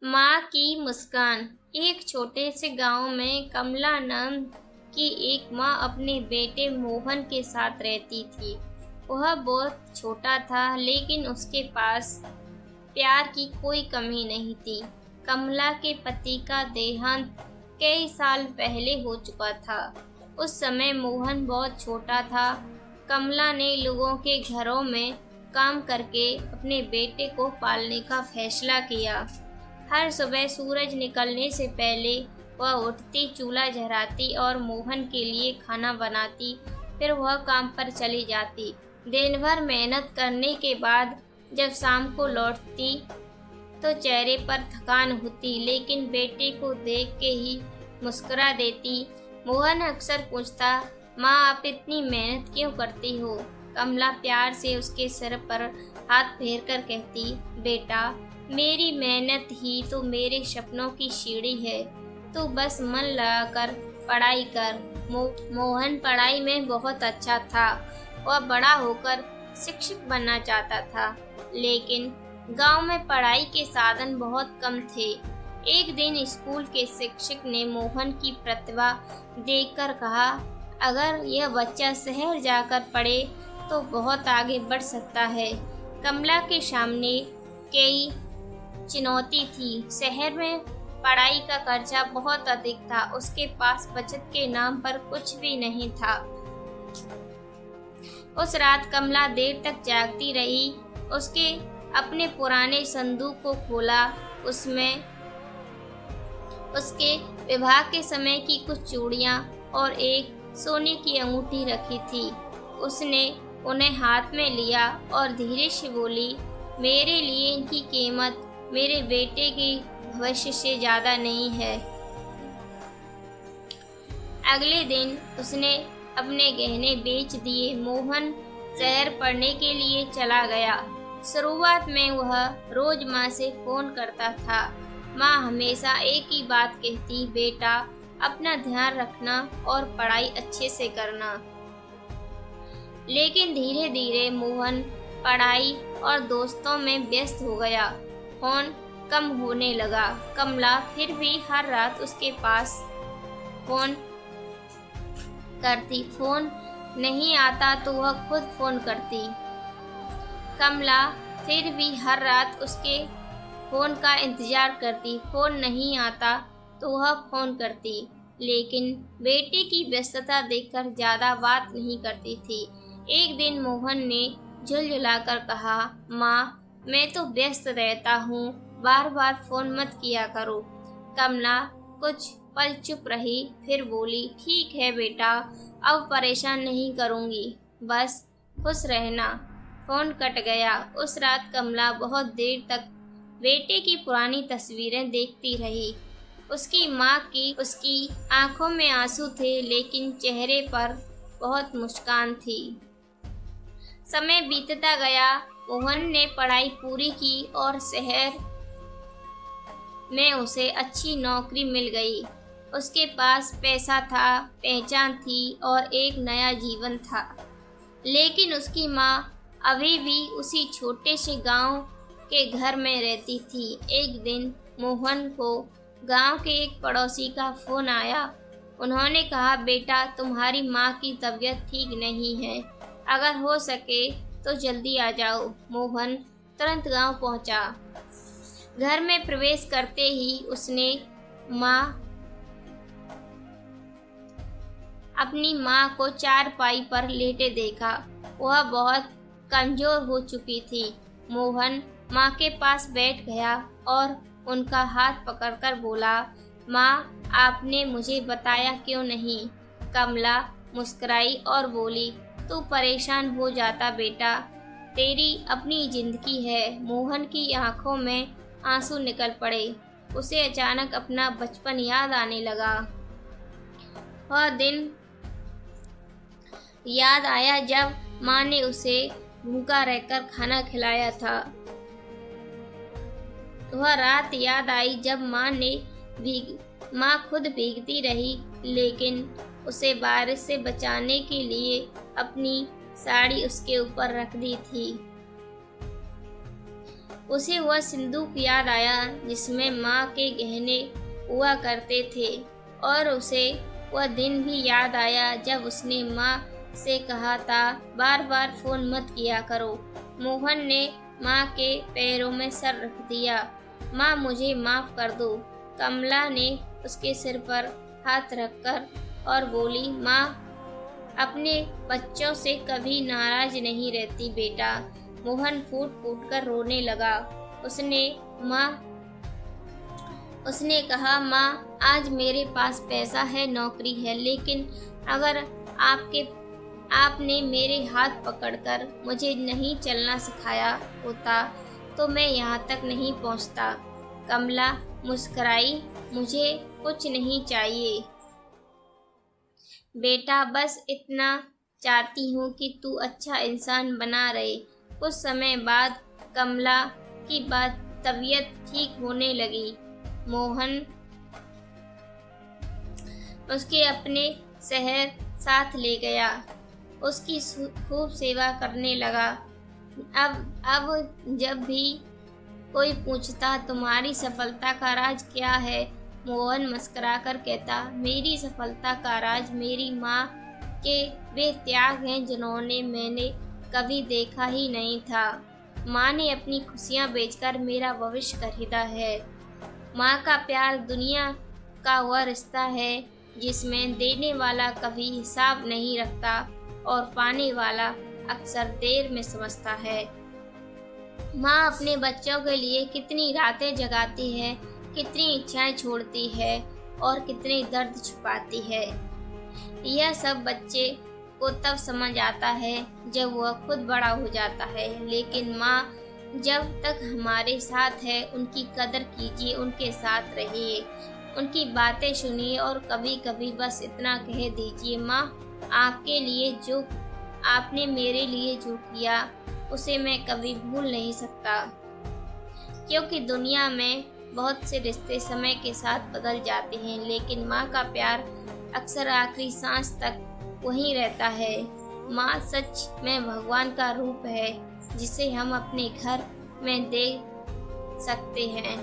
माँ की मुस्कान। एक छोटे से गांव में कमला नाम की एक माँ अपने बेटे मोहन के साथ रहती थी। वह बहुत छोटा था, लेकिन उसके पास प्यार की कोई कमी नहीं थी। कमला के पति का देहांत कई साल पहले हो चुका था। उस समय मोहन बहुत छोटा था। कमला ने लोगों के घरों में काम करके अपने बेटे को पालने का फैसला किया। हर सुबह सूरज निकलने से पहले वह उठती, चूल्हा जलाती और मोहन के लिए खाना बनाती। फिर वह काम पर चली जाती। दिन भर मेहनत करने के बाद जब शाम को लौटती तो चेहरे पर थकान होती, लेकिन बेटे को देख के ही मुस्कुरा देती। मोहन अक्सर पूछता, माँ आप इतनी मेहनत क्यों करती हो? कमला प्यार से उसके सिर पर हाथ फेर कर कहती, बेटा मेरी मेहनत ही तो मेरे सपनों की सीढ़ी है। तू बस मन लगाकर पढ़ाई कर। मोहन पढ़ाई में बहुत अच्छा था। वह बड़ा होकर शिक्षक बनना चाहता था, लेकिन गांव में पढ़ाई के साधन बहुत कम थे। एक दिन स्कूल के शिक्षक ने मोहन की प्रतिभा देखकर कहा, अगर यह बच्चा शहर जाकर पढ़े तो बहुत आगे बढ़ सकता है। कमला के सामने कई चुनौती थी। शहर में पढ़ाई का खर्चा बहुत अधिक था। उसके पास बचत के नाम पर कुछ भी नहीं था। उस रात कमला देर तक जागती रही। उसके अपने पुराने संदूक को खोला। उसमें उसके विवाह के समय की कुछ चूड़ियां और एक सोने की अंगूठी रखी थी। उसने उन्हें हाथ में लिया और धीरे से बोली, मेरे लिए इनकी कीमत मेरे बेटे के भविष्य से ज्यादा नहीं है। अगले दिन उसने अपने गहने बेच दिए। मोहन शहर पढ़ने के लिए चला गया। शुरुआत में वह रोज माँ से फोन करता था। माँ हमेशा एक ही बात कहती, बेटा अपना ध्यान रखना और पढ़ाई अच्छे से करना। लेकिन धीरे धीरे मोहन पढ़ाई और दोस्तों में व्यस्त हो गया। फोन कम होने लगा। कमला फिर भी हर रात उसके पास फोन करती। फोन नहीं आता तो वह खुद फोन करती। कमला फिर भी हर रात उसके फोन का इंतजार करती। फोन नहीं आता तो वह फोन करती, लेकिन बेटे की व्यस्तता देखकर ज्यादा बात नहीं करती थी। एक दिन मोहन ने झुलझुलाकर कहा, माँ मैं तो व्यस्त रहता हूँ, बार बार फोन मत किया करो। कमला कुछ पल चुप रही, फिर बोली, ठीक है बेटा, अब परेशान नहीं करूँगी, बस खुश रहना। फोन कट गया। उस रात कमला बहुत देर तक बेटे की पुरानी तस्वीरें देखती रही। उसकी आंखों में आंसू थे, लेकिन चेहरे पर बहुत मुस्कान थी। समय बीतता गया। मोहन ने पढ़ाई पूरी की और शहर में उसे अच्छी नौकरी मिल गई। उसके पास पैसा था, पहचान थी और एक नया जीवन था। लेकिन उसकी माँ अभी भी उसी छोटे से गांव के घर में रहती थी। एक दिन मोहन को गांव के एक पड़ोसी का फोन आया। उन्होंने कहा, बेटा तुम्हारी माँ की तबीयत ठीक नहीं है, अगर हो सके तो जल्दी आ जाओ। मोहन तुरंत गांव पहुंचा। घर में प्रवेश करते ही उसने अपनी माँ को चारपाई पर लेटे देखा। वह बहुत कमजोर हो चुकी थी। मोहन माँ के पास बैठ गया और उनका हाथ पकड़कर बोला, माँ आपने मुझे बताया क्यों नहीं? कमला मुस्कुराई और बोली, तू परेशान हो जाता बेटा, तेरी अपनी जिंदगी है। मोहन की आंखों में आंसू निकल पड़े। उसे अचानक अपना बचपन याद आने लगा। वह दिन याद आया जब माँ ने उसे भूखा रहकर खाना खिलाया था। वह रात याद आई जब माँ खुद भीगती रही, लेकिन उसे बारिश से बचाने के लिए अपनी साड़ी उसके ऊपर रख दी थी। उसे वह सिंदूक याद आया जिसमें माँ के गहने हुआ करते थे और उसे वह दिन भी याद आया जब उसने माँ से कहा था बार बार फ़ोन मत किया करो। मोहन ने माँ के पैरों में सर रख दिया। माँ मुझे माफ़ कर दो। कमला ने उसके सिर पर हाथ रखकर और बोली माँ अपने बच्चों से कभी नाराज नहीं रहती बेटा। मोहन फूट फूट कर रोने लगा। उसने कहा माँ आज मेरे पास पैसा है, नौकरी है, लेकिन अगर आपने मेरे हाथ पकड़कर मुझे नहीं चलना सिखाया होता तो मैं यहाँ तक नहीं पहुँचता। कमला मुस्कुराई। मुझे कुछ नहीं चाहिए बेटा, बस इतना चाहती हूँ कि तू अच्छा इंसान बना रहे। कुछ समय बाद कमला की तबीयत ठीक होने लगी। मोहन उसके अपने शहर साथ ले गया। उसकी खूब सेवा करने लगा। अब जब भी कोई पूछता तुम्हारी सफलता का राज क्या है, मोहन मुस्कुरा कर कहता मेरी सफलता का राज मेरी माँ के वे त्याग हैं जिन्होंने मैंने कभी देखा ही नहीं था। माँ ने अपनी खुशियाँ बेचकर मेरा भविष्य खरीदा है। माँ का प्यार दुनिया का वह रिश्ता है जिसमें देने वाला कभी हिसाब नहीं रखता और पाने वाला अक्सर देर में समझता है। माँ अपने बच्चों के लिए कितनी रातें जगाती है, कितनी इच्छाएं छोड़ती है और कितनी दर्द छुपाती है। यह सब बच्चे को तब समझ आता है जब वह खुद बड़ा हो जाता है। लेकिन माँ जब तक हमारे साथ है उनकी कदर कीजिए, उनके साथ रहिए, उनकी बातें सुनिए और कभी कभी बस इतना कह दीजिए माँ आपके लिए जो आपने मेरे लिए जो किया उसे मैं कभी भूल नहीं सकता। क्योंकि दुनिया में बहुत से रिश्ते समय के साथ बदल जाते हैं, लेकिन माँ का प्यार अक्सर आखिरी सांस तक वहीं रहता है। माँ सच में भगवान का रूप है जिसे हम अपने घर में देख सकते हैं।